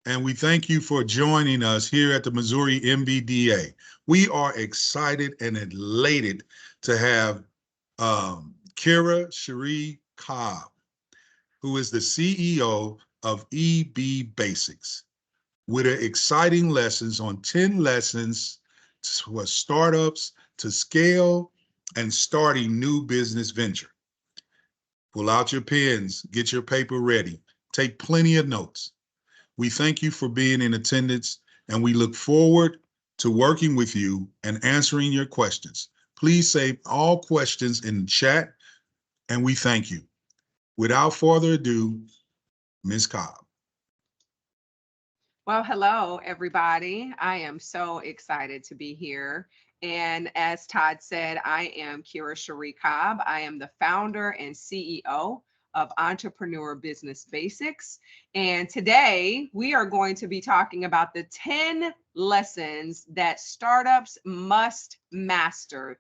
and we thank you for joining us here at the Missouri MBDA. We are excited and elated to have Kira Cherie Cobb, who is the CEO of EB Basics, with her exciting lessons on 10 lessons for startups to scale and starting new business venture. Pull out your pens, get your paper ready, take plenty of notes. We thank you for being in attendance, and we look forward to working with you and answering your questions. Please save all questions in the chat, and we thank you. Without further ado, Ms. Cobb. Well, hello, everybody. I am so excited to be here. And as Todd said, I am Kira Cherie Cobb. I am the founder and CEO of Entrepreneur Business Basics. And today we are going to be talking about the 10 lessons that startups must master. If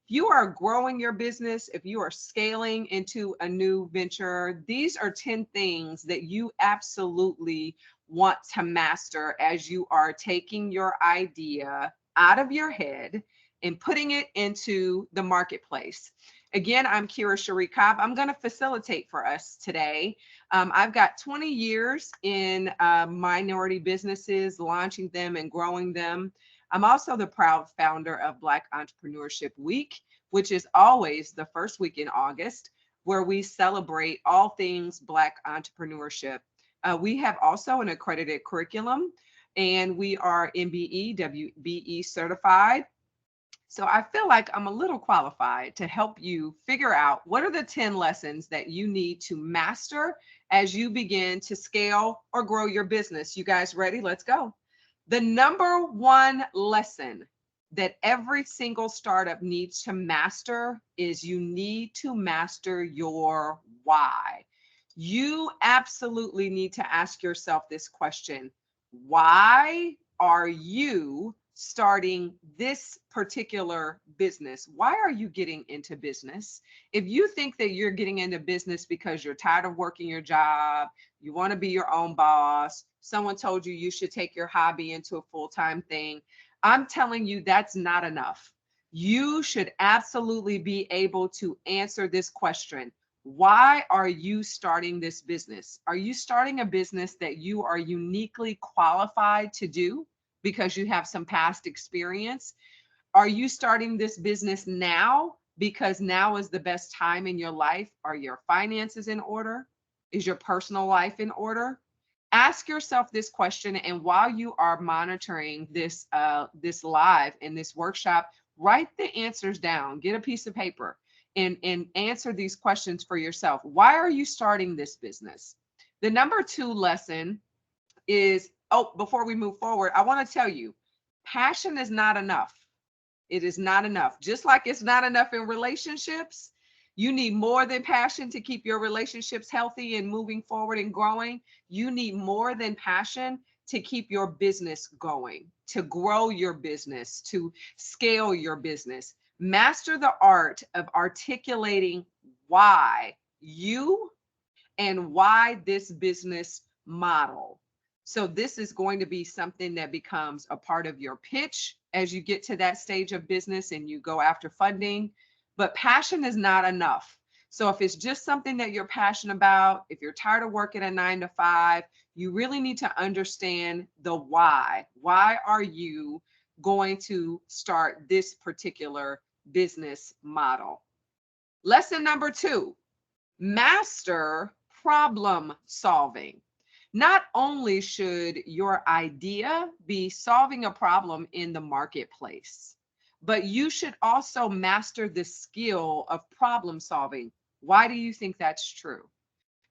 you are growing your business, if you are scaling into a new venture, these are 10 things that you absolutely want to master as you are taking your idea out of your head and putting it into the marketplace. Again, I'm Kira Cherie Cobb. I'm going to facilitate for us today. I've got 20 years in minority businesses, launching them and growing them. I'm also the proud founder of Black Entrepreneurship Week, which is always the first week in August, where we celebrate all things Black entrepreneurship. We have also an accredited curriculum, and we are MBE, WBE certified. So I feel like I'm a little qualified to help you figure out what are the 10 lessons that you need to master as you begin to scale or grow your business. You guys ready? Let's go. The number one lesson that every single startup needs to master is you need to master your why. You absolutely need to ask yourself this question. Why are you starting this particular business? Why are you getting into business? If you think that you're getting into business because you're tired of working your job, you want to be your own boss, someone told you you should take your hobby into a full-time thing, I'm telling you that's not enough. You should absolutely be able to answer this question. Why are you starting this business? Are you starting a business that you are uniquely qualified to do because you have some past experience? Are you starting this business now because now is the best time in your life? Are your finances in order? Is your personal life in order? Ask yourself this question, and while you are monitoring this live in this workshop, write the answers down. Get a piece of paper and answer these questions for yourself. Why are you starting this business? The number two lesson is, before we move forward, I want to tell you, passion is not enough. It is not enough. Just like it's not enough in relationships, you need more than passion to keep your relationships healthy and moving forward and growing. You need more than passion to keep your business going, to grow your business, to scale your business. Master the art of articulating why you and why this business model. So this is going to be something that becomes a part of your pitch as you get to that stage of business and you go after funding. But passion is not enough. So if it's just something that you're passionate about, if you're tired of working a 9 to 5, you really need to understand the why. Why are you going to start this particular business model? Lesson number 2, master problem solving. Not only should your idea be solving a problem in the marketplace, but you should also master the skill of problem solving. Why do you think that's true?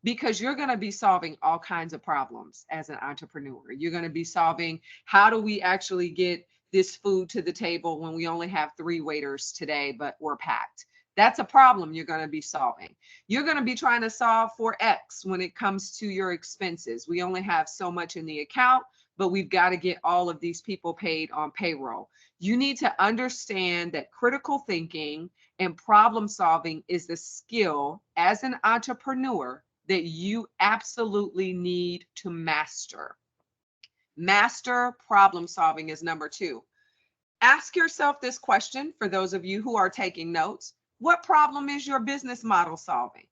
Because you're going to be solving all kinds of problems as an entrepreneur. You're going to be solving, how do we actually get this food to the table when we only have 3 waiters today, but we're packed? That's a problem you're going to be solving. You're going to be trying to solve for X when it comes to your expenses. We only have so much in the account, but we've got to get all of these people paid on payroll. You need to understand that critical thinking and problem solving is the skill as an entrepreneur that you absolutely need to master. Master problem solving is number 2. Ask yourself this question for those of you who are taking notes. What problem is your business model solving?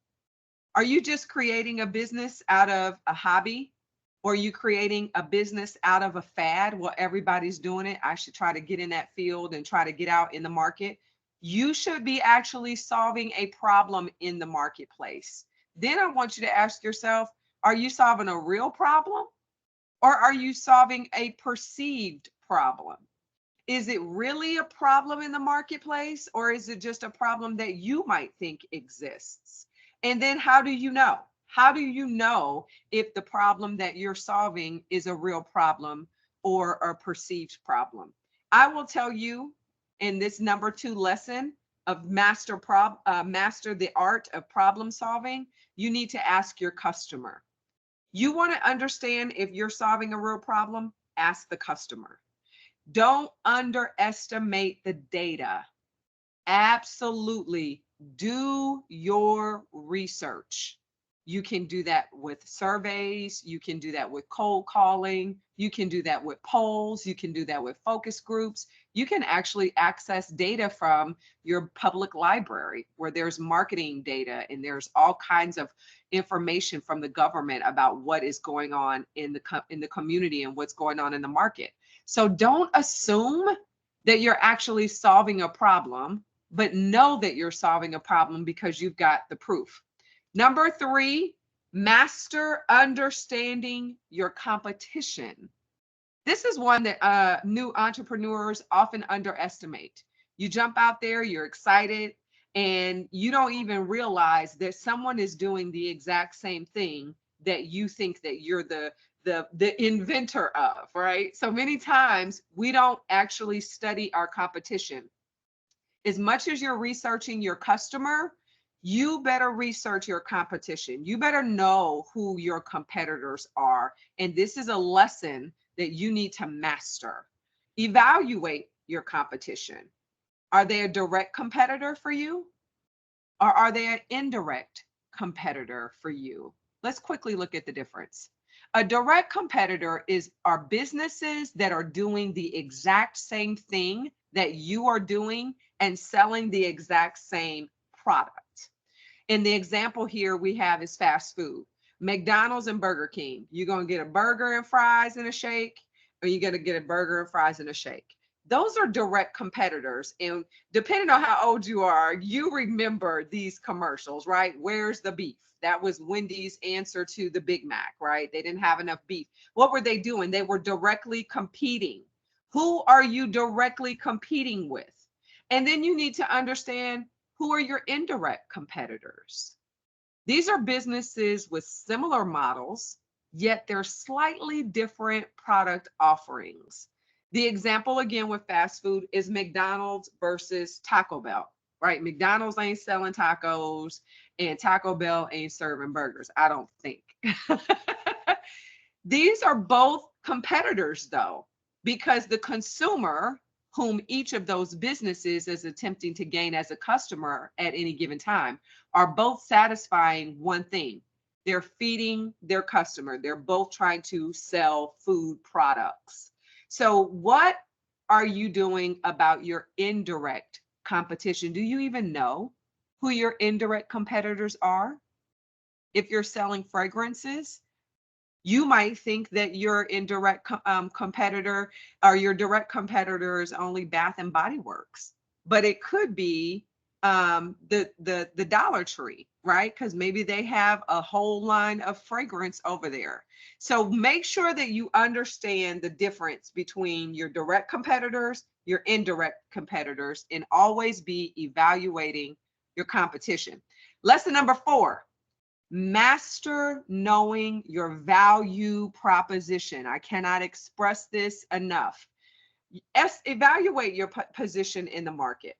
Are you just creating a business out of a hobby? Or are you creating a business out of a fad? Well, everybody's doing it. I should try to get in that field and try to get out in the market. You should be actually solving a problem in the marketplace. Then I want you to ask yourself, are you solving a real problem? Or are you solving a perceived problem? Is it really a problem in the marketplace, or is it just a problem that you might think exists? And then how do you know? How do you know if the problem that you're solving is a real problem or a perceived problem? I will tell you in this number 2 lesson of master the art of problem solving, you need to ask your customer. You want to understand if you're solving a real problem, ask the customer. Don't underestimate the data. Absolutely do your research. You can do that with surveys. You can do that with cold calling. You can do that with polls. You can do that with focus groups. You can actually access data from your public library where there's marketing data and there's all kinds of information from the government about what is going on in the community and what's going on in the market. So don't assume that you're actually solving a problem, but know that you're solving a problem because you've got the proof. Number 3, master understanding your competition. This is one that new entrepreneurs often underestimate. You jump out there, you're excited, and you don't even realize that someone is doing the exact same thing that you think that you're the inventor of, right? So many times we don't actually study our competition. As much as you're researching your customer, you better research your competition. You better know who your competitors are. And this is a lesson that you need to master. Evaluate your competition. Are they a direct competitor for you? Or are they an indirect competitor for you? Let's quickly look at the difference. A direct competitor are businesses that are doing the exact same thing that you are doing and selling the exact same product. In the example here we have is fast food. McDonald's and Burger King. You're going to get a burger and fries and a shake, or you're going to get a burger and fries and a shake. Those are direct competitors. And depending on how old you are, you remember these commercials, right? Where's the beef? That was Wendy's answer to the Big Mac, right? They didn't have enough beef. What were they doing? They were directly competing. Who are you directly competing with? And then you need to understand, who are your indirect competitors? These are businesses with similar models, yet they're slightly different product offerings. The example again with fast food is McDonald's versus Taco Bell, right? McDonald's ain't selling tacos and Taco Bell ain't serving burgers, I don't think. These are both competitors though, because the consumer whom each of those businesses is attempting to gain as a customer at any given time are both satisfying one thing. They're feeding their customer. They're both trying to sell food products. So what are you doing about your indirect competition? Do you even know who your indirect competitors are? If you're selling fragrances, you might think that your indirect competitor or your direct competitor is only Bath and Body Works, but it could be the Dollar Tree, right? Because maybe they have a whole line of fragrance over there. So make sure that you understand the difference between your direct competitors, your indirect competitors, and always be evaluating your competition. Lesson number 4. Master knowing your value proposition. I cannot express this enough. Evaluate your position in the market.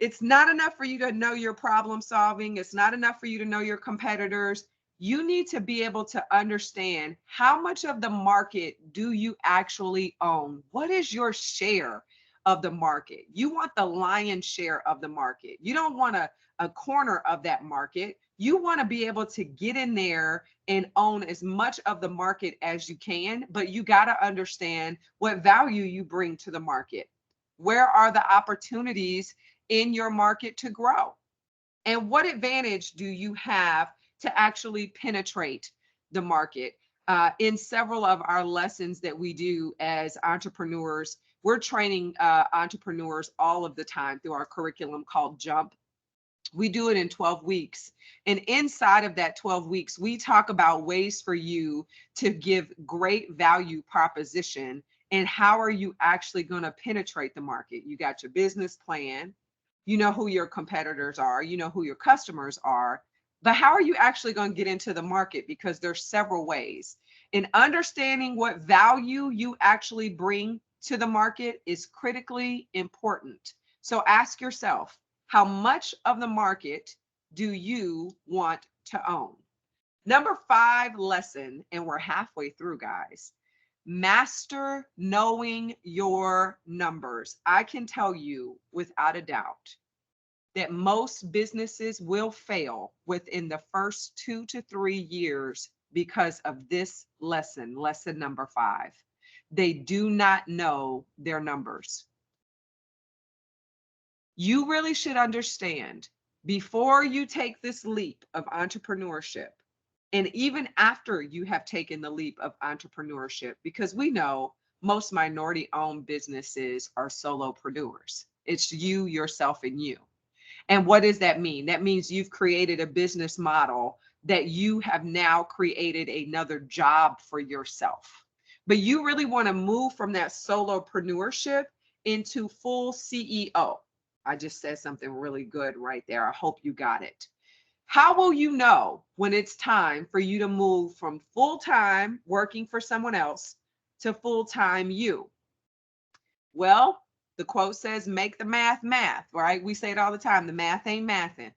It's not enough for you to know your problem solving. It's not enough for you to know your competitors. You need to be able to understand how much of the market do you actually own? What is your share of the market? You want the lion's share of the market. You don't want a corner of that market. You want to be able to get in there and own as much of the market as you can, but you got to understand what value you bring to the market. Where are the opportunities in your market to grow? And what advantage do you have to actually penetrate the market? In several of our lessons that we do as entrepreneurs, we're training entrepreneurs all of the time through our curriculum called Jump. We do it in 12 weeks. And inside of that 12 weeks, we talk about ways for you to give great value proposition and how are you actually going to penetrate the market. You got your business plan, you know who your competitors are, you know who your customers are, but how are you actually going to get into the market? Because there's several ways. And understanding what value you actually bring to the market is critically important. So ask yourself, how much of the market do you want to own? Number 5 lesson, and we're halfway through, guys. Master knowing your numbers. I can tell you without a doubt that most businesses will fail within the first 2 to 3 years because of this lesson, lesson number 5. They do not know their numbers. You really should understand before you take this leap of entrepreneurship, and even after you have taken the leap of entrepreneurship, because we know most minority owned businesses are solopreneurs. It's you, yourself, and you. And what does that mean? That means you've created a business model that you have now created another job for yourself. But you really want to move from that solopreneurship into full CEO. I just said something really good right there. I hope you got it. How will you know when it's time for you to move from full-time working for someone else to full-time you? Well, the quote says, make the math math, right? We say it all the time. The math ain't mathing.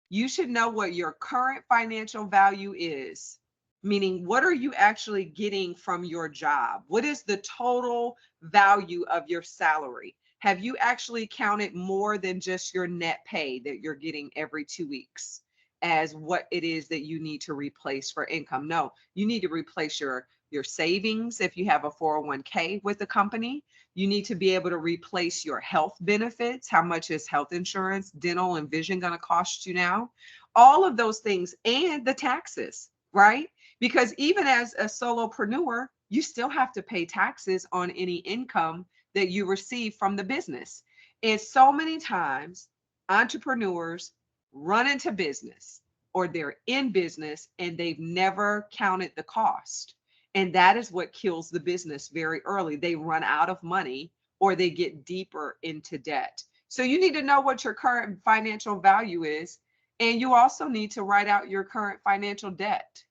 You should know what your current financial value is, meaning what are you actually getting from your job? What is the total value of your salary? Have you actually counted more than just your net pay that you're getting every 2 weeks as what it is that you need to replace for income? No, you need to replace your savings if you have a 401k with the company. You need to be able to replace your health benefits. How much is health insurance, dental, and vision going to cost you now? All of those things, and the taxes, right? Because even as a solopreneur, you still have to pay taxes on any income that you receive from the business. And so many times entrepreneurs run into business or they're in business and they've never counted the cost. And that is what kills the business very early. They run out of money or they get deeper into debt. So you need to know what your current financial value is. And you also need to write out your current financial debt.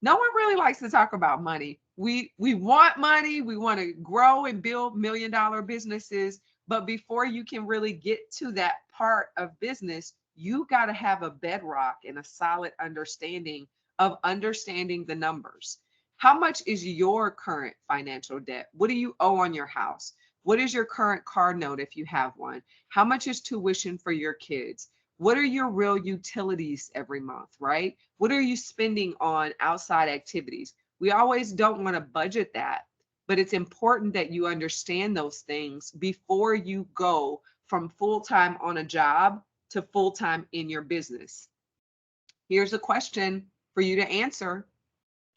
No one really likes to talk about money. We want money. We want to grow and build $1 million businesses. But before you can really get to that part of business, you got to have a bedrock and a solid understanding of understanding the numbers. How much is your current financial debt? What do you owe on your house? What is your current car note if you have one? How much is tuition for your kids? What are your real utilities every month, right? What are you spending on outside activities? We always don't want to budget that, but it's important that you understand those things before you go from full-time on a job to full-time in your business. Here's a question for you to answer.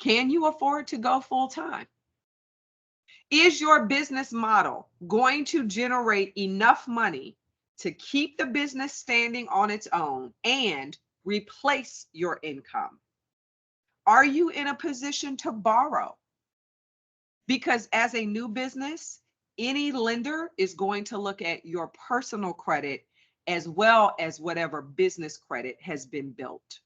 Can you afford to go full-time? Is your business model going to generate enough money to keep the business standing on its own and replace your income? Are you in a position to borrow? Because as a new business, any lender is going to look at your personal credit as well as whatever business credit has been built.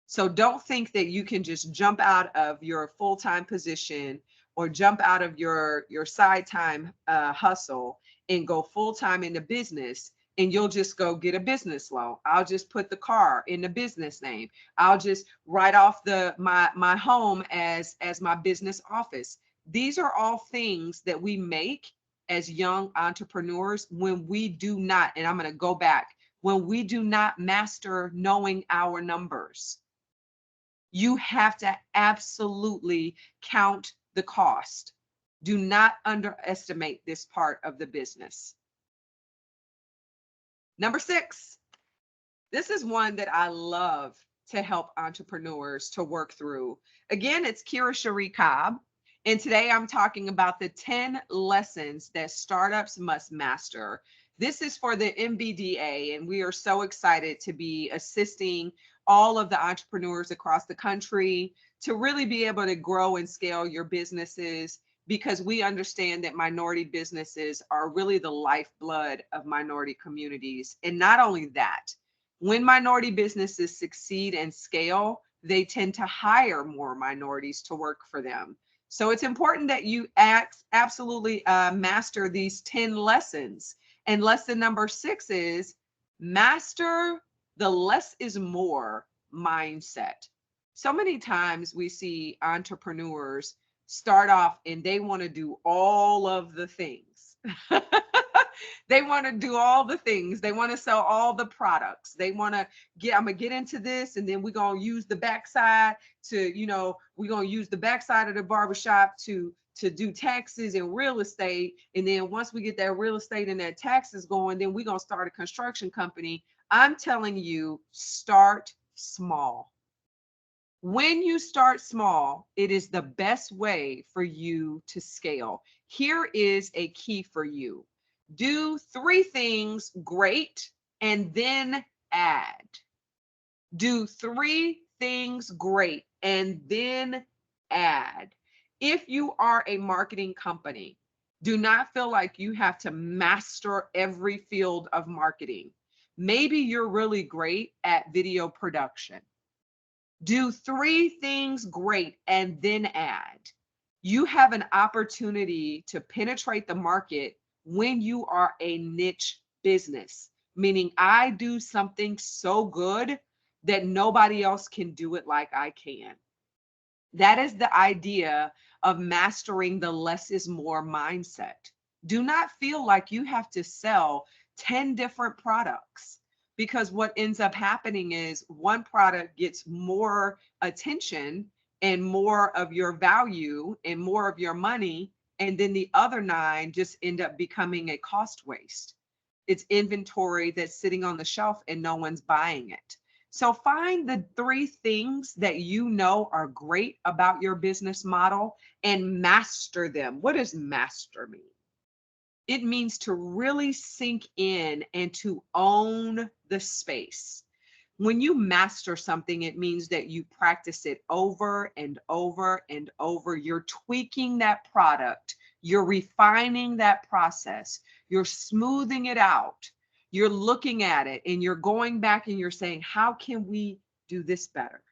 So don't think that you can just jump out of your full-time position or jump out of your side time hustle and go full-time into business and you'll just go get a business loan. I'll just put the car in the business name. I'll just write off my home as my business office. These are all things that we make as young entrepreneurs when we do not, and I'm going to go back, when we do not master knowing our numbers. You have to absolutely count the cost. Do not underestimate this part of the business. Number 6, this is one that I love to help entrepreneurs to work through. Again, it's Kira Cherie Cobb. And today I'm talking about the 10 lessons that startups must master. This is for the MBDA, and we are so excited to be assisting all of the entrepreneurs across the country to really be able to grow and scale your businesses, because we understand that minority businesses are really the lifeblood of minority communities. And not only that, when minority businesses succeed and scale, they tend to hire more minorities to work for them. So it's important that you absolutely master these 10 lessons. And lesson number 6 is master the less is more mindset. So many times we see entrepreneurs start off and they want to do all of the things. They want to do all the things. They want to sell all the products. They want to I'm going to get into this, and then we're going to use the backside to, we're going to use the backside of the barbershop to do taxes and real estate. And then once we get that real estate and that taxes going, then we're going to start a construction company. I'm telling you, start small. When you start small, it is the best way for you to scale. Here is a key for you. Do 3 things great and then add. Do 3 things great and then add. If you are a marketing company, do not feel like you have to master every field of marketing. Maybe you're really great at video production. Do 3 things great and then add. You have an opportunity to penetrate the market when you are a niche business, meaning I do something so good that nobody else can do it like I can. That is the idea of mastering the less is more mindset. Do not feel like you have to sell 10 different products, because what ends up happening is one product gets more attention and more of your value and more of your money, and then the other 9 just end up becoming a cost waste. It's inventory that's sitting on the shelf and no one's buying it. So find the 3 things that you know are great about your business model and master them. What does master mean? It means to really sink in and to own the space. When you master something, it means that you practice it over and over and over. You're tweaking that product. You're refining that process. You're smoothing it out. You're looking at it and you're going back and you're saying, how can we do this better?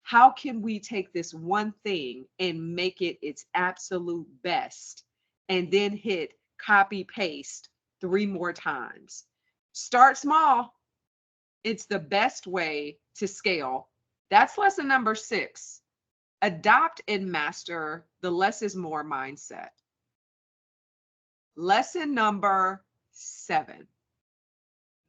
How can we take this one thing and make it its absolute best? And then hit copy paste 3 more times. Start small. It's the best way to scale. That's lesson number 6. Adopt and master the less is more mindset. Lesson number 7.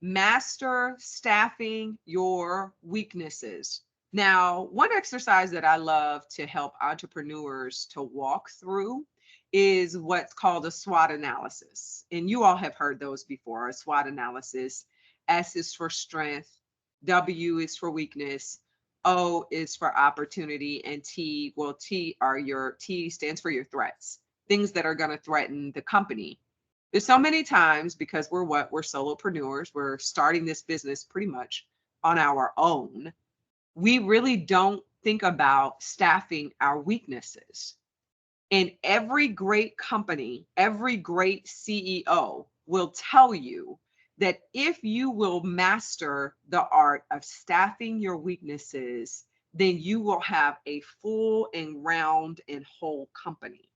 Master staffing your weaknesses. Now, one exercise that I love to help entrepreneurs to walk through is what's called a SWOT analysis. And you all have heard those before. A SWOT analysis. S is for strength, W is for weakness, O is for opportunity, and T stands for your threats, things that are going to threaten the company. There's so many times, because we're solopreneurs, we're starting this business pretty much on our own. We really don't think about staffing our weaknesses. And every great company, every great CEO will tell you that if you will master the art of staffing your weaknesses, then you will have a full and round and whole company.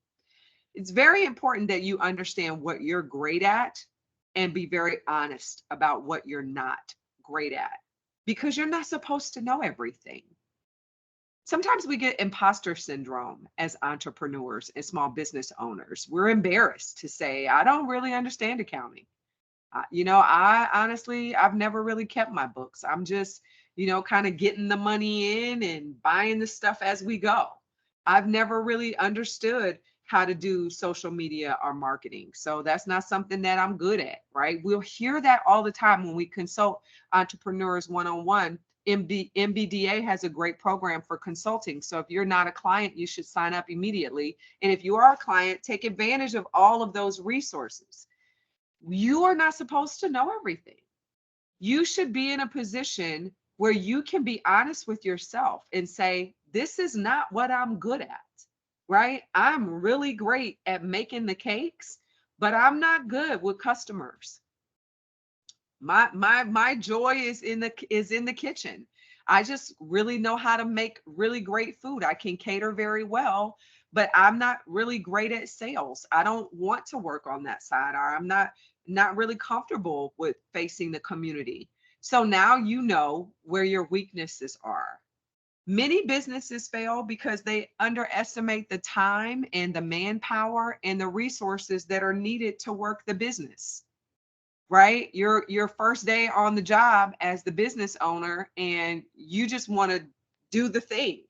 It's very important that you understand what you're great at and be very honest about what you're not great at, because you're not supposed to know everything. Sometimes we get imposter syndrome as entrepreneurs and small business owners. We're embarrassed to say, I don't really understand accounting. I honestly, I've never really kept my books. I'm just, kind of getting the money in and buying the stuff as we go. I've never really understood how to do social media or marketing. So that's not something that I'm good at, right? We'll hear that all the time when we consult entrepreneurs one-on-one. MBDA has a great program for consulting. So if you're not a client, you should sign up immediately. And if you are a client, take advantage of all of those resources. You are not supposed to know everything. You should be in a position where you can be honest with yourself and say, this is not what I'm good at, right? I'm really great at making the cakes, but I'm not good with customers. My joy is in the kitchen. I just really know how to make really great food. I can cater very well, but I'm not really great at sales. I don't want to work on that side, or I'm not really comfortable with facing the community. So now you know where your weaknesses are. Many businesses fail because they underestimate the time and the manpower and the resources that are needed to work the business, right? Your first day on the job as the business owner, and you just want to do the thing.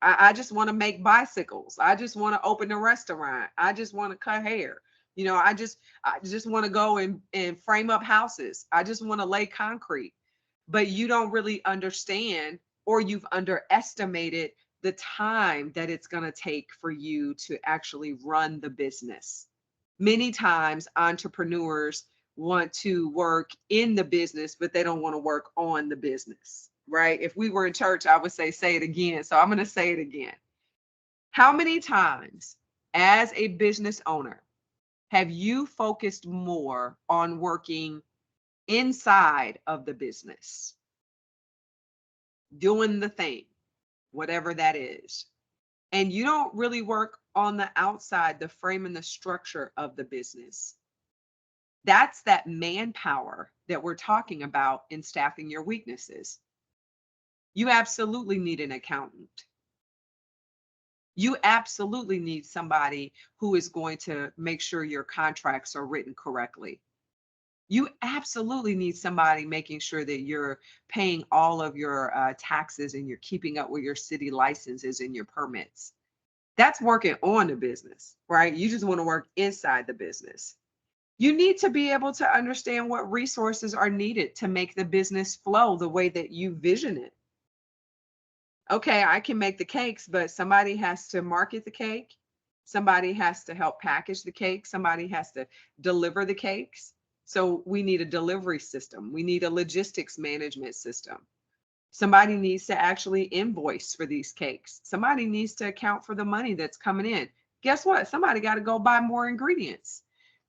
I just want to make bicycles. I just want to open a restaurant. I just want to cut hair. I just want to go and frame up houses. I just want to lay concrete. But you don't really understand, or you've underestimated the time that it's going to take for you to actually run the business. Many times entrepreneurs want to work in the business, but they don't want to work on the business, right? If we were in church, I would say it again. So I'm going to say it again. How many times as a business owner have you focused more on working inside of the business, doing the thing, whatever that is, and you don't really work on the outside, the frame and the structure of the business? That's that manpower that we're talking about in staffing your weaknesses. You absolutely need an accountant. You absolutely need somebody who is going to make sure your contracts are written correctly. You absolutely need somebody making sure that you're paying all of your taxes and you're keeping up with your city licenses and your permits. That's working on the business, right? You just want to work inside the business. You need to be able to understand what resources are needed to make the business flow the way that you vision it. Okay, I can make the cakes, but somebody has to market the cake. Somebody has to help package the cake. Somebody has to deliver the cakes. So we need a delivery system. We need a logistics management system. Somebody needs to actually invoice for these cakes. Somebody needs to account for the money that's coming in. Guess what? Somebody got to go buy more ingredients.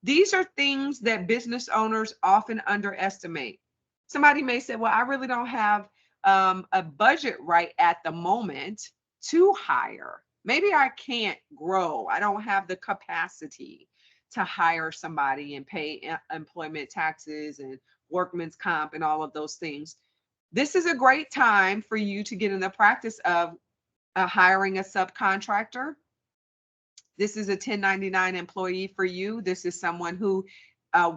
These are things that business owners often underestimate. Somebody may say, well, I really don't have a budget right at the moment to hire. Maybe I can't grow. I don't have the capacity to hire somebody and pay employment taxes and workman's comp and all of those things. This is a great time for you to get in the practice of hiring a subcontractor. This is a 1099 employee for you. This is someone who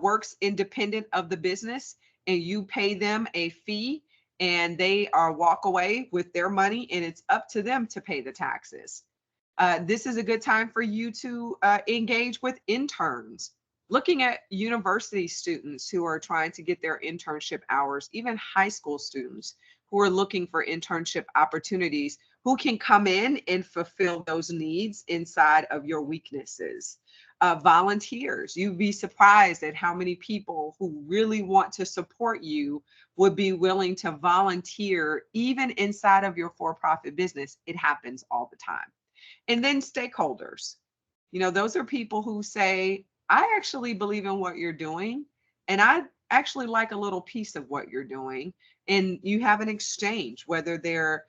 works independent of the business, and you pay them a fee and they are walk away with their money, and it's up to them to pay the taxes. This is a good time for you to engage with interns. Looking at university students who are trying to get their internship hours, even high school students who are looking for internship opportunities, who can come in and fulfill those needs inside of your weaknesses. Volunteers, you'd be surprised at how many people who really want to support you would be willing to volunteer even inside of your for-profit business. It happens all the time. And then stakeholders, those are people who say, I actually believe in what you're doing, and I actually like a little piece of what you're doing. And you have an exchange, whether they're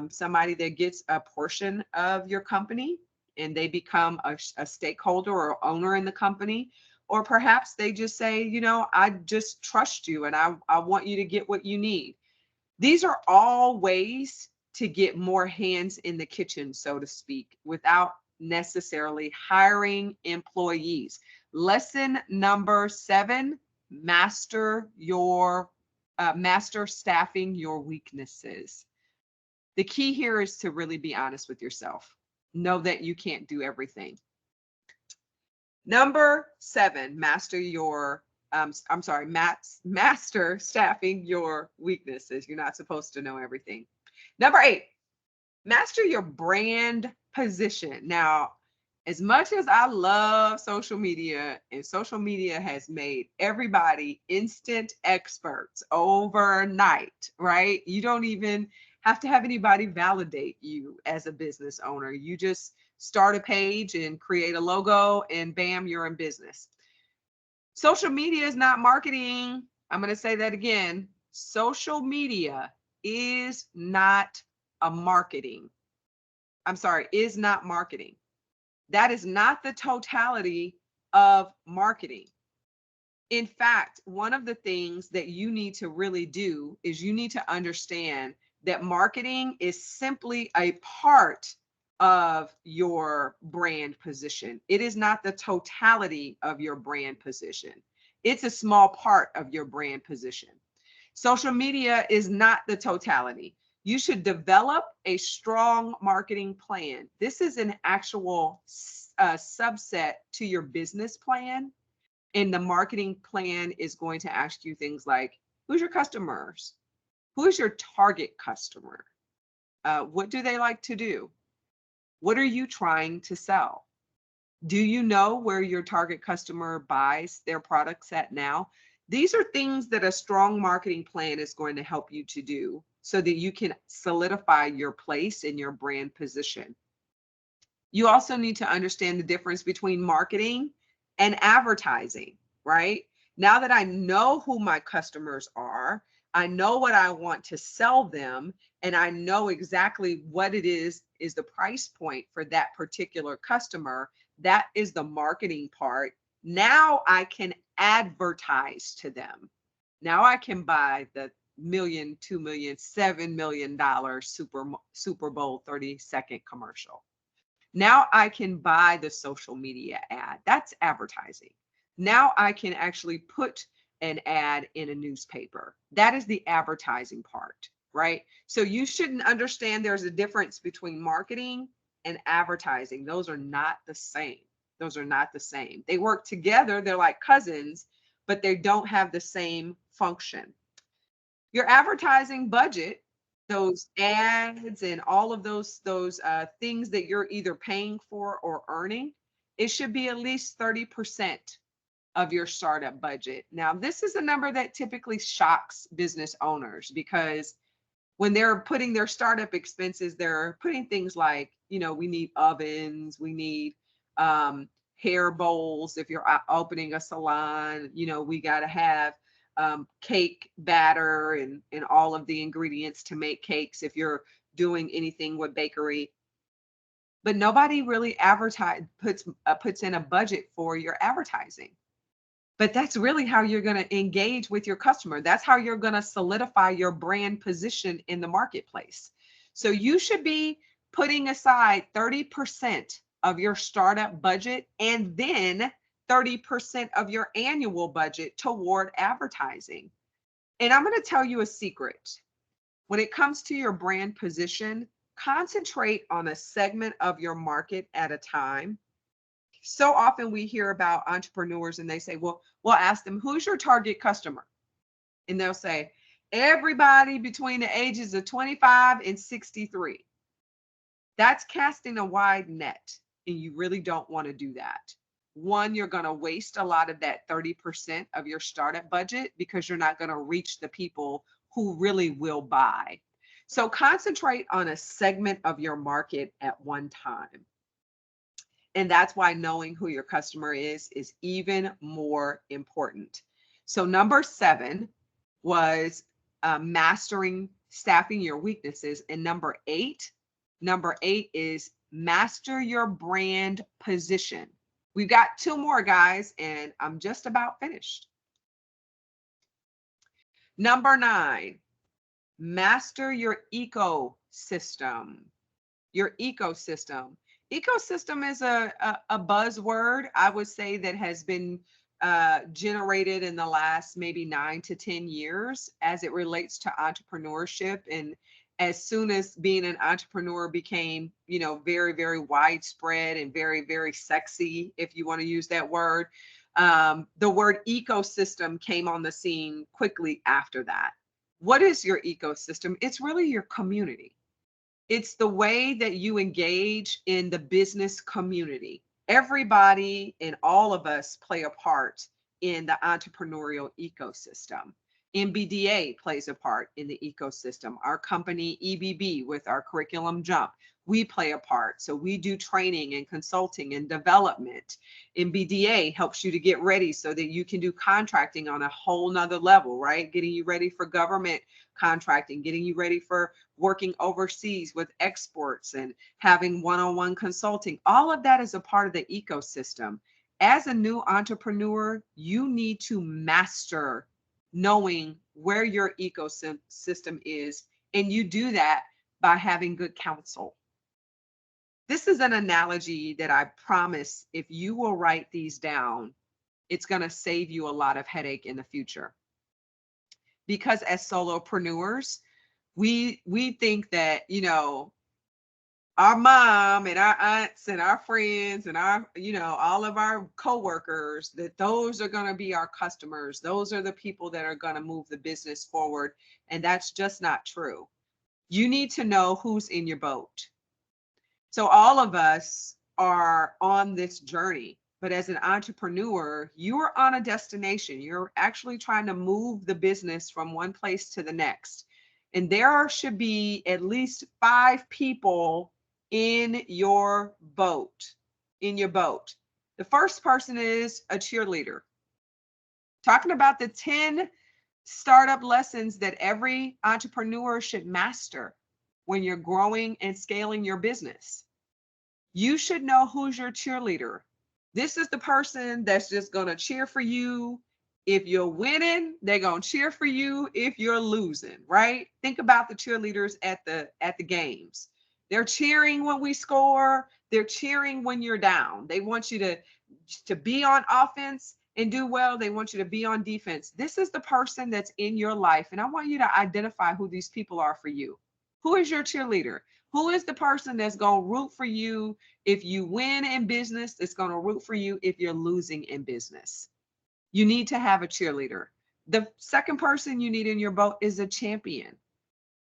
somebody that gets a portion of your company and they become a stakeholder or owner in the company, or perhaps they just say, I just trust you and I want you to get what you need. These are all ways to get more hands in the kitchen, so to speak, without necessarily hiring employees. Lesson number 7, master staffing your weaknesses. The key here is to really be honest with yourself. Know that you can't do everything. Number 7, master staffing your weaknesses. You're not supposed to know everything. Number 8, master your brand position. Now, as much as I love social media, and social media has made everybody instant experts overnight, right? You don't even have to have anybody validate you as a business owner. You just start a page and create a logo, and bam, you're in business. Social media is not marketing. I'm going to say that again. Social media is not is not marketing. That is not the totality of marketing. In fact, one of the things that you need to really do is you need to understand that marketing is simply a part of your brand position. It is not the totality of your brand position. It's a small part of your brand position. Social media is not the totality. You should develop a strong marketing plan. This is an actual subset to your business plan. And the marketing plan is going to ask you things like, who's your customers? Who is your target customer? What do they like to do? What are you trying to sell? Do you know where your target customer buys their products at now? These are things that a strong marketing plan is going to help you to do so that you can solidify your place in your brand position. You also need to understand the difference between marketing and advertising, right? Now that I know who my customers are, I know what I want to sell them, and I know exactly what it is the price point for that particular customer. That is the marketing part. Now I can advertise to them. Now I can buy the $1 million, $2 million, $7 million Super Bowl 30-second commercial. Now I can buy the social media ad. That's advertising. Now I can actually put an ad in a newspaper. That is the advertising part, right? So you shouldn't understand there's a difference between marketing and advertising. Those are not the same. Those are not the same. They work together. They're like cousins, but they don't have the same function. Your advertising budget, those ads and all of those things that you're either paying for or earning, it should be at least 30% of your startup budget. Now, this is a number that typically shocks business owners because when they're putting their startup expenses, they're putting things like, we need ovens, we need hair bowls. If you're opening a salon, we got to have cake batter and all of the ingredients to make cakes if you're doing anything with bakery. But nobody really puts in a budget for your advertising. But that's really how you're going to engage with your customer. That's how you're going to solidify your brand position in the marketplace. So you should be putting aside 30% of your startup budget and then 30% of your annual budget toward advertising. And I'm going to tell you a secret. When it comes to your brand position, concentrate on a segment of your market at a time. So often we hear about entrepreneurs and they say, well, we'll ask them, who's your target customer? And they'll say, everybody between the ages of 25 and 63. That's casting a wide net, and you really don't want to do that. One, you're going to waste a lot of that 30% of your startup budget because you're not going to reach the people who really will buy. So concentrate on a segment of your market at one time. And that's why knowing who your customer is even more important. So number 7 was mastering staffing your weaknesses. And number eight is master your brand position. We've got 2 more, guys, and I'm just about finished. Number 9, master your ecosystem. Your ecosystem. Ecosystem is a buzzword, I would say, that has been generated in the last maybe 9 to 10 years as it relates to entrepreneurship. And as soon as being an entrepreneur became, very, very widespread and very, very sexy, if you want to use that word, the word ecosystem came on the scene quickly after that. What is your ecosystem? It's really your community. It's the way that you engage in the business community. Everybody and all of us play a part in the entrepreneurial ecosystem. MBDA plays a part in the ecosystem. Our company, EBB, with our curriculum jump, we play a part. So we do training and consulting and development. MBDA helps you to get ready so that you can do contracting on a whole nother level, right? Getting you ready for government contracting, getting you ready for working overseas with exports and having one-on-one consulting. All of that is a part of the ecosystem. As a new entrepreneur, you need to master knowing where your ecosystem is, and you do that by having good counsel. This is an analogy that I promise if you will write these down, it's going to save you a lot of headache in the future. Because as solopreneurs, we think that, our mom and our aunts and our friends and our, all of our coworkers, that those are going to be our customers. Those are the people that are going to move the business forward. And that's just not true. You need to know who's in your boat. So all of us are on this journey, but as an entrepreneur, you're on a destination. You're actually trying to move the business from one place to the next. And there should be at least 5 people in your boat, The first person is a cheerleader. Talking about the 10 startup lessons that every entrepreneur should master when you're growing and scaling your business. You should know who's your cheerleader. This is the person that's just going to cheer for you. If you're winning, they're going to cheer for you if you're losing, right? Think about the cheerleaders at the games. They're cheering when we score. They're cheering when you're down. They want you to be on offense and do well. They want you to be on defense. This is the person that's in your life. And I want you to identify who these people are for you. Who is your cheerleader? Who is the person that's going to root for you if you win in business? That's going to root for you if you're losing in business. You need to have a cheerleader. The second person you need in your boat is a champion.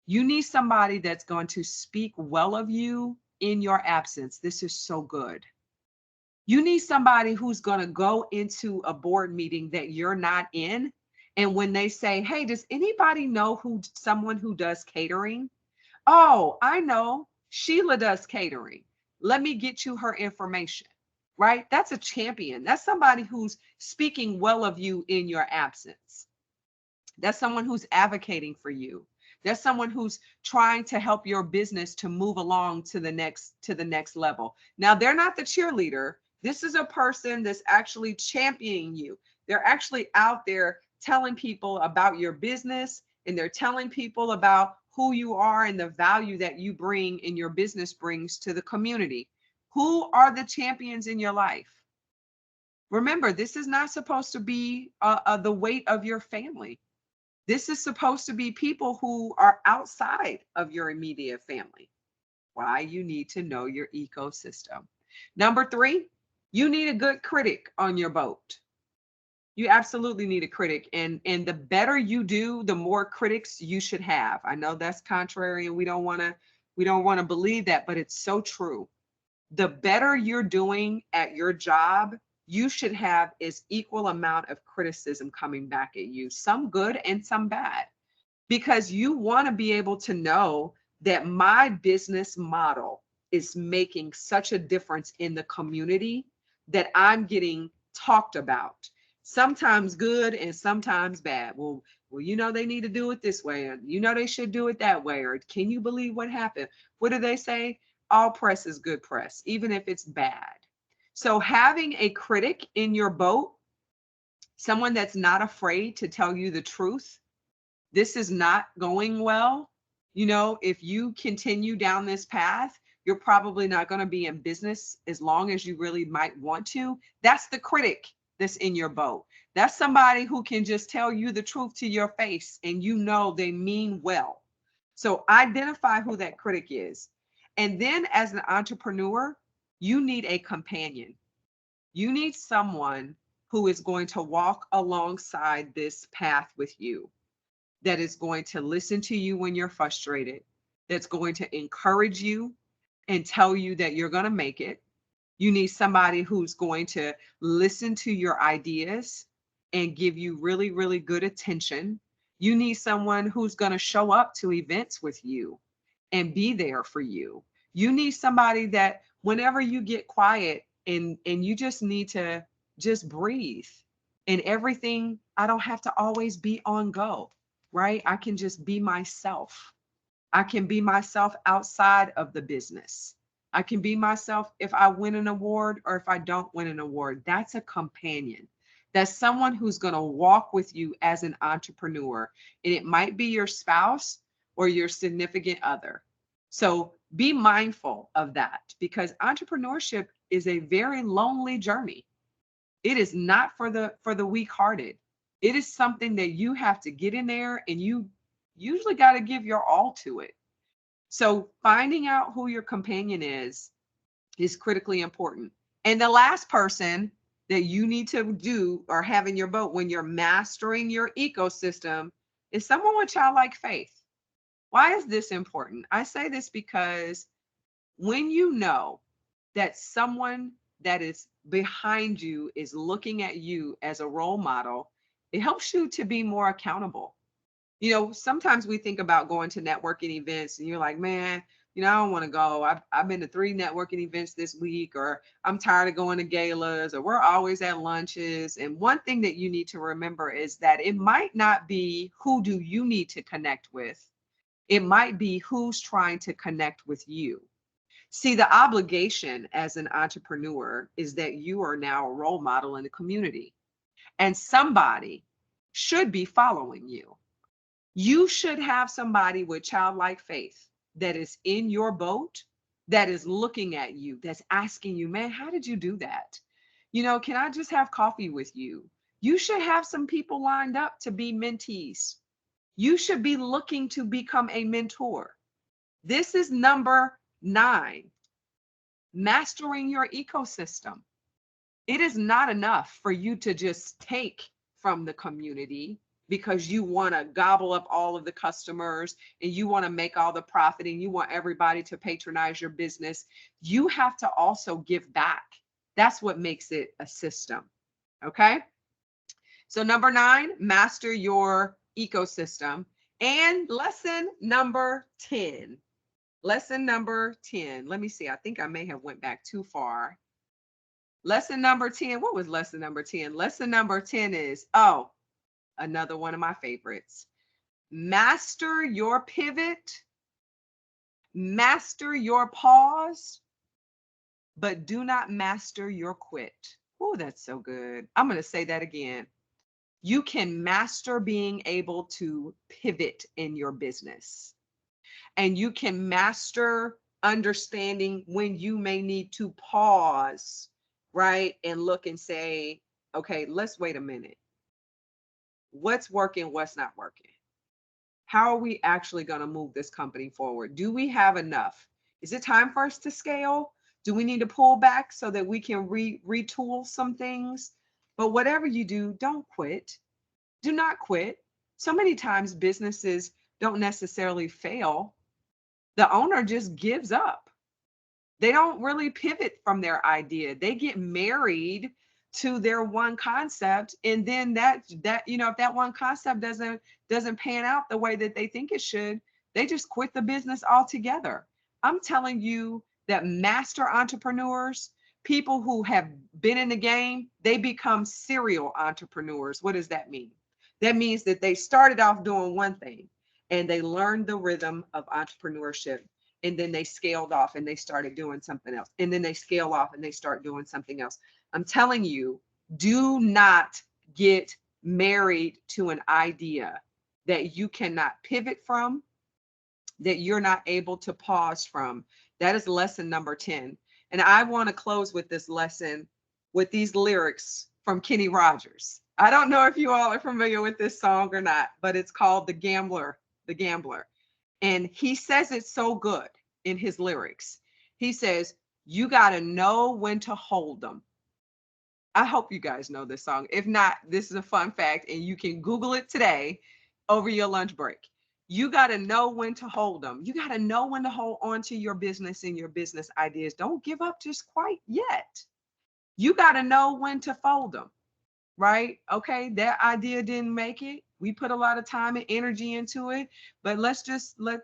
You need somebody that's going to speak well of you in your absence. This is so good. You need somebody who's going to go into a board meeting that you're not in. And when they say, hey, does anybody know someone who does catering? Oh, I know. Sheila does catering. Let me get you her information, right? That's a champion. That's somebody who's speaking well of you in your absence. That's someone who's advocating for you. There's someone who's trying to help your business to move along to the next level. Now, they're not the cheerleader. This is a person that's actually championing you. They're actually out there telling people about your business, and they're telling people about who you are and the value that you bring and your business brings to the community. Who are the champions in your life? Remember, this is not supposed to be the weight of your family. This is supposed to be people who are outside of your immediate family. Why? You need to know your ecosystem. Number 3, you need a good critic on your boat. You absolutely need a critic. And the better you do, the more critics you should have. I know that's contrary and we don't want to believe that, but it's so true. The better you're doing at your job, you should have is equal amount of criticism coming back at you, some good and some bad, because you want to be able to know that my business model is making such a difference in the community that I'm getting talked about. Sometimes good and sometimes bad. Well, they need to do it this way, and they should do it that way. Or can you believe what happened? What do they say? All press is good press, even if it's bad. So having a critic in your boat, someone that's not afraid to tell you the truth, this is not going well. If you continue down this path, you're probably not going to be in business as long as you really might want to. That's the critic that's in your boat. That's somebody who can just tell you the truth to your face and you know they mean well. So identify who that critic is. And then as an entrepreneur, you need a companion. You need someone who is going to walk alongside this path with you, that is going to listen to you when you're frustrated, that's going to encourage you and tell you that you're going to make it. You need somebody who's going to listen to your ideas and give you really, really good attention. You need someone who's going to show up to events with you and be there for you. You need somebody that whenever you get quiet and you just need to just breathe and everything, I don't have to always be on go, right? I can just be myself. I can be myself outside of the business. I can be myself if I win an award or if I don't win an award. That's a companion. That's someone who's going to walk with you as an entrepreneur. And it might be your spouse or your significant other. So be mindful of that, because entrepreneurship is a very lonely journey. It is not for the weak-hearted. It is something that you have to get in there and you usually got to give your all to it. So finding out who your companion is critically important. And the last person that you need to do or have in your boat when you're mastering your ecosystem is someone with childlike faith. Why is this important? I say this because when you know that someone that is behind you is looking at you as a role model, it helps you to be more accountable. You know, sometimes we think about going to networking events and you're like, man, you know, I don't want to go. I've been to 3 networking events this week, or I'm tired of going to galas, or we're always at lunches. And one thing that you need to remember is that it might not be who do you need to connect with. It might be who's trying to connect with you. See, the obligation as an entrepreneur is that you are now a role model in the community, and somebody should be following you. You should have somebody with childlike faith that is in your boat, that is looking at you, that's asking you, man, how did you do that? You know, can I just have coffee with you? You should have some people lined up to be mentees. You should be looking to become a mentor. This is number 9, mastering your ecosystem. It is not enough for you to just take from the community because you want to gobble up all of the customers and you want to make all the profit and you want everybody to patronize your business. You have to also give back. That's what makes it a system. Okay. So number 9, master your ecosystem. And lesson number 10. Lesson number 10. Let me see. I think I may have went back too far. Lesson number 10. What was lesson number 10? Lesson number 10 is, another one of my favorites. Master your pivot, master your pause, but do not master your quit. Oh, that's so good. I'm going to say that again. You can master being able to pivot in your business, and you can master understanding when you may need to pause, right? And look and say, okay, let's wait a minute. What's working, what's not working? How are we actually going to move this company forward? Do we have enough? Is it time for us to scale? Do we need to pull back so that we can retool some things? But whatever you do, don't quit. Do not quit. So many times businesses don't necessarily fail. The owner just gives up. They don't really pivot from their idea. They get married to their one concept, and then that if that one concept doesn't pan out the way that they think it should, they just quit the business altogether. I'm telling you that master entrepreneurs, people who have been in the game, they become serial entrepreneurs. What does that mean? That means that they started off doing one thing and they learned the rhythm of entrepreneurship, and then they scaled off and they started doing something else, and then they scale off and they start doing something else. I'm telling you, do not get married to an idea that you cannot pivot from, that you're not able to pause from. That is lesson number 10. And I want to close with this lesson with these lyrics from Kenny Rogers. I don't know if you all are familiar with this song or not, but it's called The Gambler, The Gambler. And he says it so good in his lyrics. He says, you got to know when to hold them. I hope you guys know this song. If not, this is a fun fact, and you can Google it today over your lunch break. You got to know when to hold them. You got to know when to hold on to your business and your business ideas. Don't give up just quite yet. You got to know when to fold them, right? Okay, that idea didn't make it. We put a lot of time and energy into it, but let's just let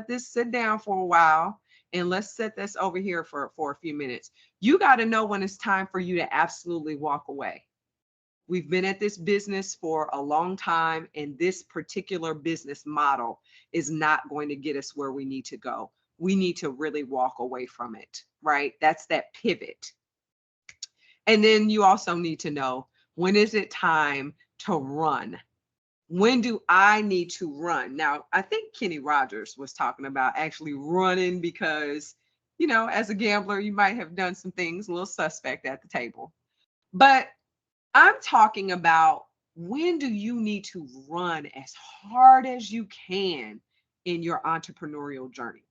this sit down for a while, and let's set this over here for a few minutes. You got to know when it's time for you to absolutely walk away. We've been at this business for a long time, and this particular business model is not going to get us where we need to go. We need to really walk away from it, right? That's that pivot. And then you also need to know, when is it time to run? When do I need to run? Now, I think Kenny Rogers was talking about actually running because, as a gambler, you might have done some things a little suspect at the table. But I'm talking about, when do you need to run as hard as you can in your entrepreneurial journey?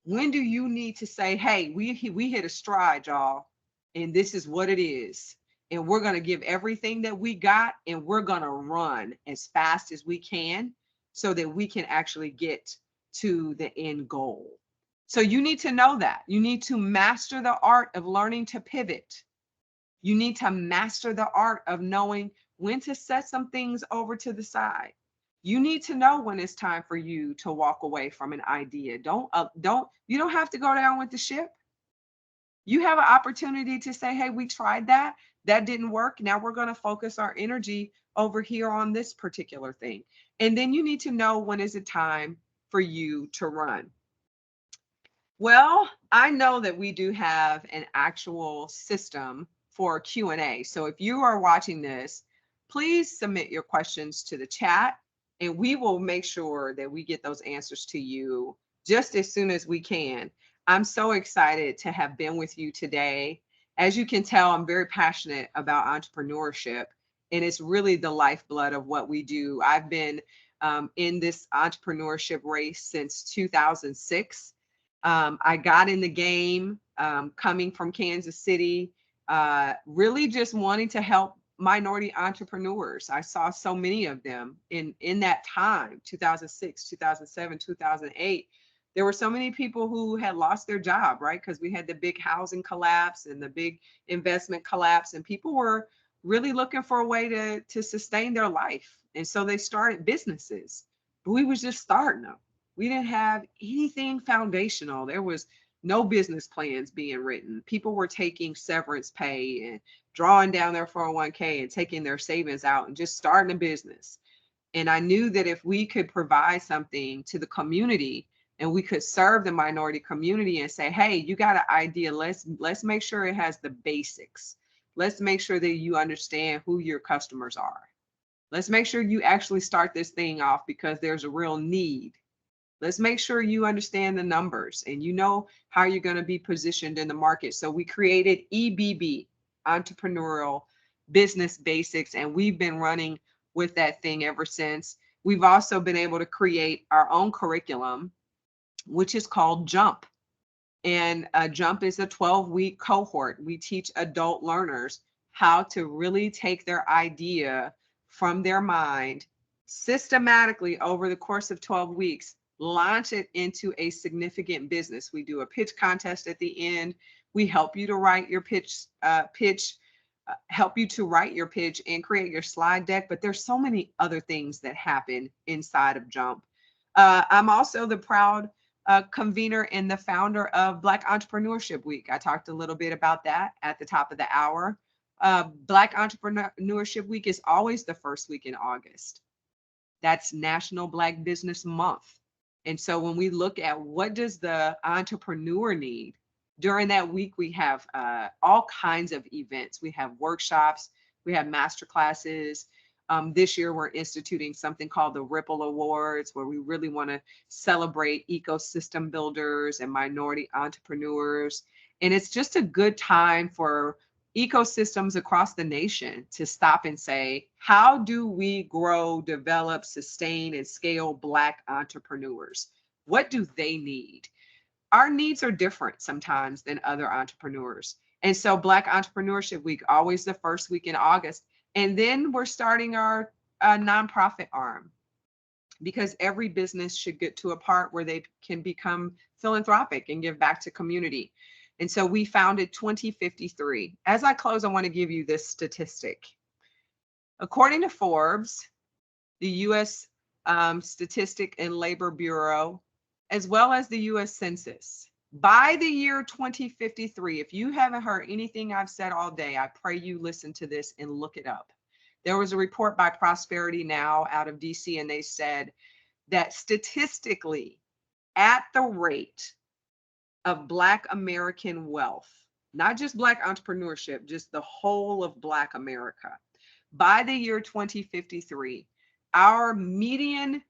When do you need to say, hey, we hit a stride, y'all, and this is what it is. And we're going to give everything that we got, and we're going to run as fast as we can so that we can actually get to the end goal. So you need to know that. You need to master the art of learning to pivot. You need to master the art of knowing when to set some things over to the side. You need to know when it's time for you to walk away from an idea. You don't have to go down with the ship. You have an opportunity to say, hey, we tried that. That didn't work. Now we're going to focus our energy over here on this particular thing. And then you need to know, when is it time for you to run. Well, I know that we do have an actual system for Q&A. So if you are watching this, please submit your questions to the chat, and we will make sure that we get those answers to you just as soon as we can. I'm so excited to have been with you today. As you can tell, I'm very passionate about entrepreneurship, and it's really the lifeblood of what we do. I've been in this entrepreneurship race since 2006. I got in the game coming from Kansas City, really just wanting to help minority entrepreneurs. I saw so many of them in that time, 2006, 2007, 2008. There were so many people who had lost their job, right? Because we had the big housing collapse and the big investment collapse, and people were really looking for a way to sustain their life. And so they started businesses, but we was just starting them. We didn't have anything foundational. There was no business plans being written. People were taking severance pay and drawing down their 401k and taking their savings out and just starting a business. And I knew that if we could provide something to the community, and we could serve the minority community and say, hey, you got an idea. Let's make sure it has the basics. Let's make sure that you understand who your customers are. Let's make sure you actually start this thing off because there's a real need. Let's make sure you understand the numbers and you know how you're going to be positioned in the market. So we created EBB, Entrepreneurial Business Basics, and we've been running with that thing ever since. We've also been able to create our own curriculum, which is called JUMP. And JUMP is a 12-week cohort. We teach adult learners how to really take their idea from their mind systematically over the course of 12 weeks, launch it into a significant business. We do a pitch contest at the end. We help you to write your pitch, help you to write your pitch and create your slide deck. But there's so many other things that happen inside of JUMP. I'm also the proud convener and the founder of Black Entrepreneurship Week. I talked a little bit about that at the top of the hour. Black Entrepreneurship Week is always the first week in August. That's National Black Business Month. And so when we look at what does the entrepreneur need, during that week, we have all kinds of events. We have workshops, we have master classes. This year, we're instituting something called the Ripple Awards, where we really want to celebrate ecosystem builders and minority entrepreneurs. And it's just a good time for ecosystems across the nation to stop and say, how do we grow, develop, sustain, and scale Black entrepreneurs? What do they need? Our needs are different sometimes than other entrepreneurs. And so Black Entrepreneurship Week, always the first week in August. And then we're starting our nonprofit arm, because every business should get to a part where they can become philanthropic and give back to community. And so we founded 2053. As I close, I want to give you this statistic. According to Forbes, the US Statistic and Labor Bureau, as well as the US Census, by the year 2053, if you haven't heard anything I've said all day, I pray you listen to this and look it up. There was a report by Prosperity Now out of DC, and they said that statistically, at the rate of Black American wealth, not just Black entrepreneurship, just the whole of Black America, by the year 2053, our median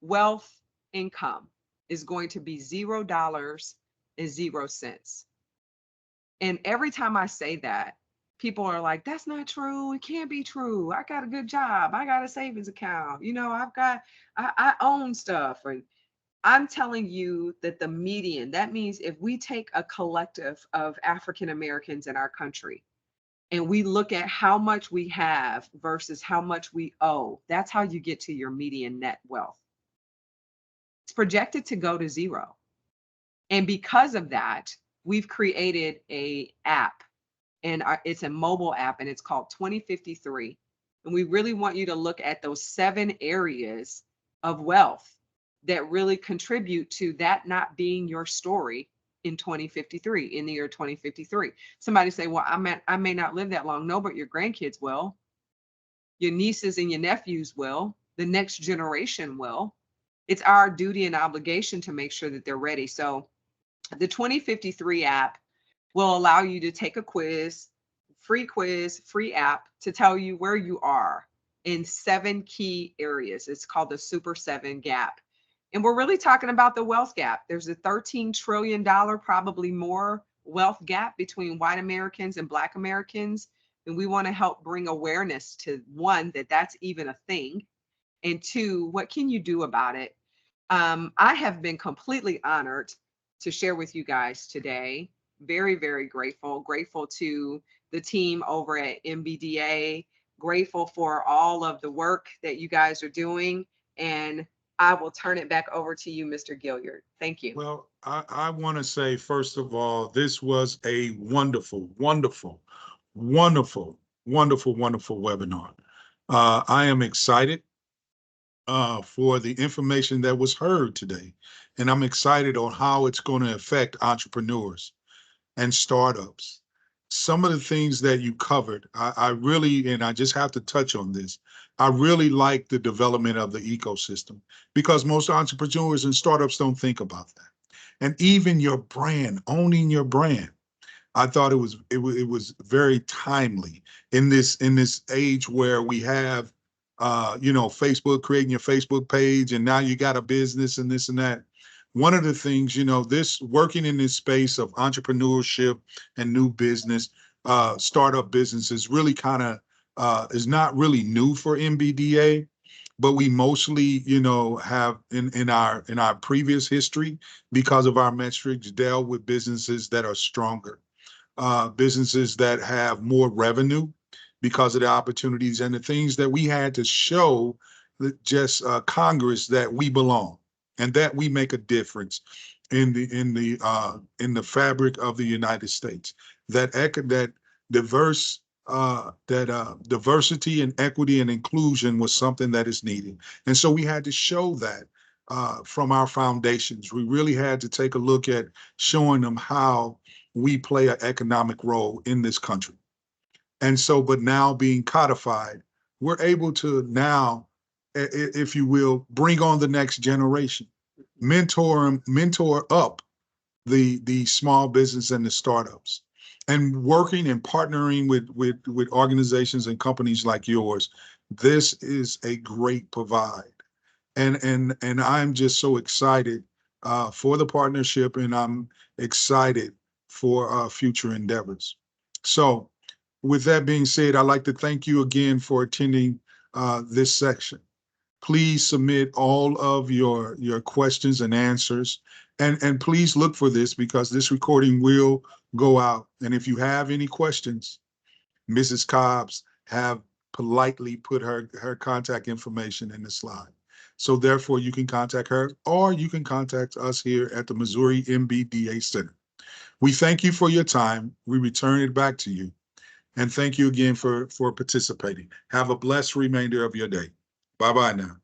wealth income is going to be $0.00. And every time I say that, people are like, that's not true. It can't be true. I got a good job. I got a savings account. You know, I own stuff. And I'm telling you that the median, that means if we take a collective of African Americans in our country and we look at how much we have versus how much we owe, that's how you get to your median net wealth. It's projected to go to zero. And because of that, we've created an app, and it's a mobile app, and it's called 2053. And we really want you to look at those 7 areas of wealth that really contribute to that not being your story in 2053, in the year 2053. Somebody say, well, I may not live that long. No, but your grandkids will. Your nieces and your nephews will. The next generation will. It's our duty and obligation to make sure that they're ready. So the 2053 app will allow you to take a quiz, free app to tell you where you are in 7 key areas. It's called the Super 7 Gap. And we're really talking about the wealth gap. There's a $13 trillion, probably more, wealth gap between white Americans and Black Americans. And we want to help bring awareness to, one, that that's even a thing. And 2, what can you do about it? I have been completely honored to share with you guys today. Very, very grateful to the team over at MBDA, grateful for all of the work that you guys are doing. And I will turn it back over to you, Mr. Gilliard. Thank you. Well, I want to say, first of all, this was a wonderful, wonderful, wonderful, wonderful, wonderful webinar. I am excited for the information that was heard today. And I'm excited on how it's going to affect entrepreneurs and startups. Some of the things that you covered, I really, and I just have to touch on this, I really like the development of the ecosystem, because most entrepreneurs and startups don't think about that. And even your brand, owning your brand, I thought it was very timely in this age where we have Facebook, creating your Facebook page, and now you got a business and this and that. One of the things, this working in this space of entrepreneurship and new business, startup businesses really kind of is not really new for MBDA, but we mostly, have in our previous history, because of our metrics, dealt with businesses that are stronger, businesses that have more revenue because of the opportunities and the things that we had to show just Congress that we belong and that we make a difference in the fabric of the United States. That diversity and equity and inclusion was something that is needed, and so we had to show that from our foundations. We really had to take a look at showing them how we play an economic role in this country. And so, but now being codified, we're able to now, if you will, bring on the next generation, mentor up the small business and the startups, and working and partnering with organizations and companies like yours. This is a great provide, and I'm just so excited for the partnership, and I'm excited for future endeavors. So with that being said, I'd like to thank you again for attending this section. Please submit all of your questions and answers. And please look for this because this recording will go out. And if you have any questions, Mrs. Cobbs have politely put her contact information in the slide. So therefore you can contact her or you can contact us here at the Missouri MBDA Center. We thank you for your time. We return it back to you. And thank you again for participating. Have a blessed remainder of your day. Bye-bye now.